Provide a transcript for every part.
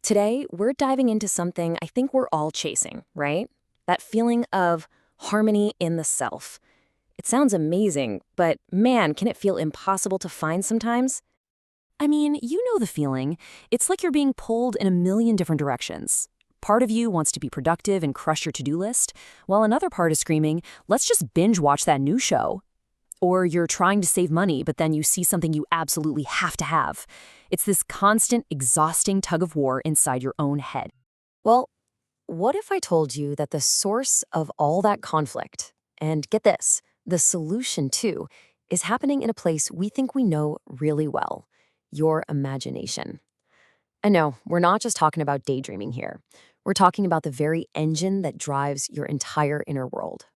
Today, we're diving into something I think we're all chasing, right? That feeling of harmony in the self. It sounds amazing, but man, can it feel impossible to find sometimes? I mean, you know the feeling. It's like you're being pulled in a million different directions. Part of you wants to be productive and crush your to-do list, while another part is screaming, let's just binge watch that new show. Or you're trying to save money, but then you see something you absolutely have to have. It's this constant, exhausting tug of war inside your own head. Well, what if I told you that the source of all that conflict, and get this, the solution too, is happening in a place we think we know really well, your imagination? And no, we're not just talking about daydreaming here. We're talking about the very engine that drives your entire inner world.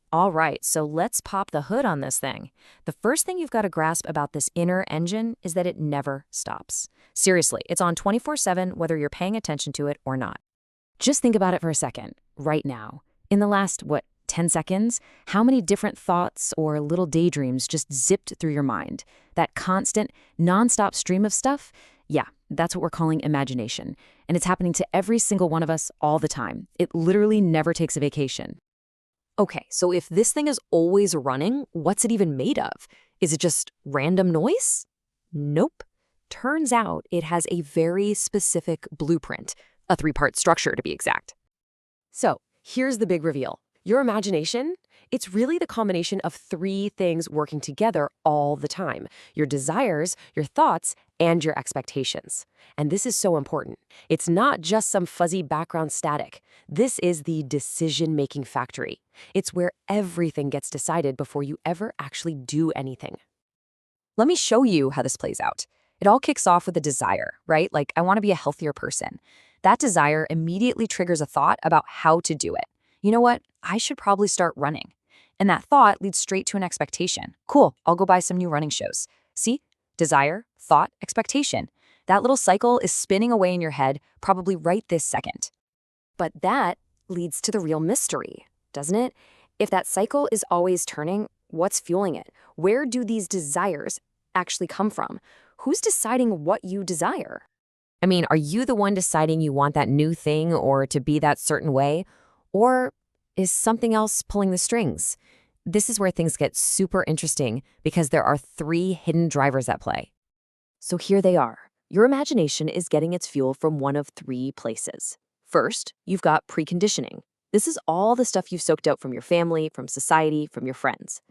All right, so let's pop the hood on this thing. The first thing you've got to grasp about this inner engine is that it never stops. Seriously, it's on 24/7 whether you're paying attention to it or not. Just think about it for a second, right now. In the last, 10 seconds, how many different thoughts or little daydreams just zipped through your mind? That constant, nonstop stream of stuff? Yeah, that's what we're calling imagination. And it's happening to every single one of us all the time. It literally never takes a vacation. Okay, so if this thing is always running, what's it even made of? Is it just random noise? Nope. Turns out it has a very specific blueprint, a three-part structure to be exact. So here's the big reveal. Your imagination, it's really the combination of three things working together all the time: your desires, your thoughts, and your expectations. And this is so important. It's not just some fuzzy background static. This is the decision-making factory. It's where everything gets decided before you ever actually do anything. Let me show you how this plays out. It all kicks off with a desire, right? Like, I want to be a healthier person. That desire immediately triggers a thought about how to do it. You know what? I should probably start running. And that thought leads straight to an expectation. Cool, I'll go buy some new running shoes. See? Desire, thought, expectation. That little cycle is spinning away in your head, probably right this second. But that leads to the real mystery, doesn't it? If that cycle is always turning, what's fueling it? Where do these desires actually come from? Who's deciding what you desire? I mean, are you the one deciding you want that new thing or to be that certain way? Or is something else pulling the strings? This is where things get super interesting because there are three hidden drivers at play. So here they are. Your imagination is getting its fuel from one of three places. First, you've got preconditioning. This is all the stuff you've soaked up from your family, from society, from your friends.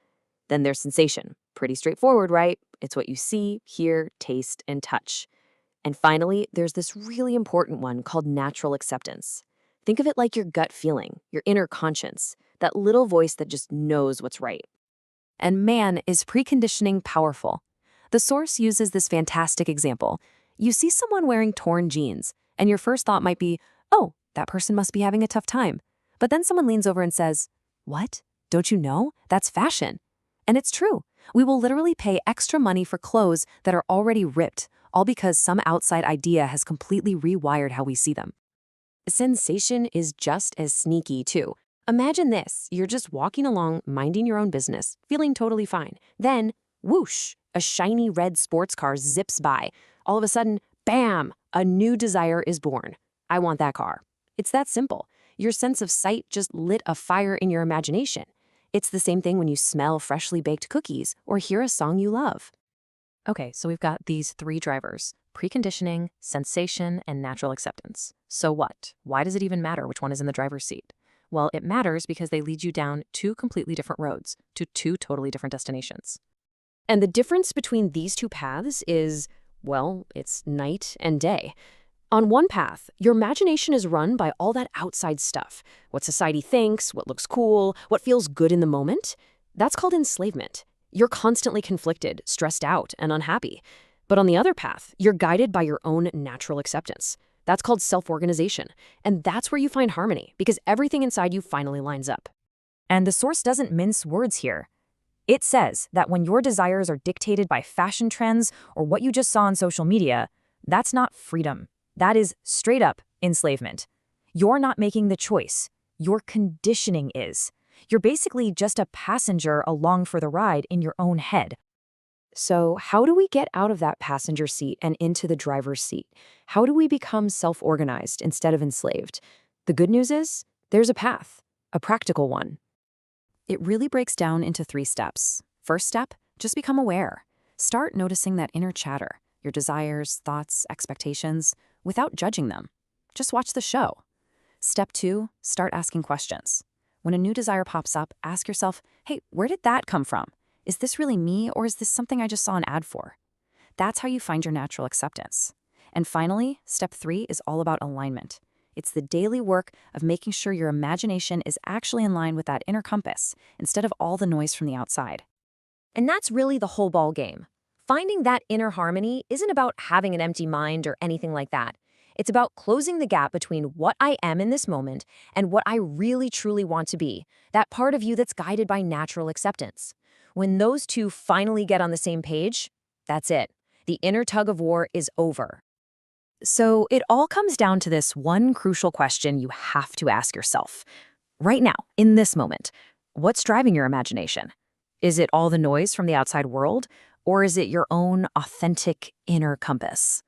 Then there's sensation. Pretty straightforward, right? It's what you see, hear, taste, and touch. And finally, there's this really important one called natural acceptance. Think of it like your gut feeling, your inner conscience, that little voice that just knows what's right. And man, is preconditioning powerful. The source uses this fantastic example. You see someone wearing torn jeans, and your first thought might be, oh, that person must be having a tough time. But then someone leans over and says, what? Don't you know? That's fashion. And it's true. We will literally pay extra money for clothes that are already ripped, all because some outside idea has completely rewired how we see them. Sensation is just as sneaky, too. Imagine this. You're just walking along, minding your own business, feeling totally fine. Then, whoosh, a shiny red sports car zips by. All of a sudden, bam, a new desire is born. I want that car. It's that simple. Your sense of sight just lit a fire in your imagination. It's the same thing when you smell freshly baked cookies or hear a song you love. Okay, so we've got these three drivers: preconditioning, sensation, and natural acceptance. So what? Why does it even matter which one is in the driver's seat? Well, it matters because they lead you down two completely different roads to two totally different destinations. And the difference between these two paths is, well, it's night and day. On one path, your imagination is run by all that outside stuff. What society thinks, what looks cool, what feels good in the moment. That's called enslavement. You're constantly conflicted, stressed out, and unhappy. But on the other path, you're guided by your own natural acceptance. That's called self-organization. And that's where you find harmony, because everything inside you finally lines up. And the source doesn't mince words here. It says that when your desires are dictated by fashion trends or what you just saw on social media, that's not freedom. That is straight up enslavement. You're not making the choice. Your conditioning is. You're basically just a passenger along for the ride in your own head. So, how do we get out of that passenger seat and into the driver's seat? How do we become self organized instead of enslaved? The good news is there's a path, a practical one. It really breaks down into 3 steps. First step, just become aware. Start noticing that inner chatter, your desires, thoughts, expectations, without judging them. Just watch the show. Step 2, start asking questions. When a new desire pops up, ask yourself, hey, where did that come from? Is this really me, or is this something I just saw an ad for? That's how you find your natural acceptance. And finally, step 3 is all about alignment. It's the daily work of making sure your imagination is actually in line with that inner compass, instead of all the noise from the outside. And that's really the whole ball game. Finding that inner harmony isn't about having an empty mind or anything like that. It's about closing the gap between what I am in this moment and what I really truly want to be, that part of you that's guided by natural acceptance. When those two finally get on the same page, that's it. The inner tug of war is over. So it all comes down to this one crucial question you have to ask yourself. Right now, in this moment, what's driving your imagination? Is it all the noise from the outside world, or is it your own authentic inner compass?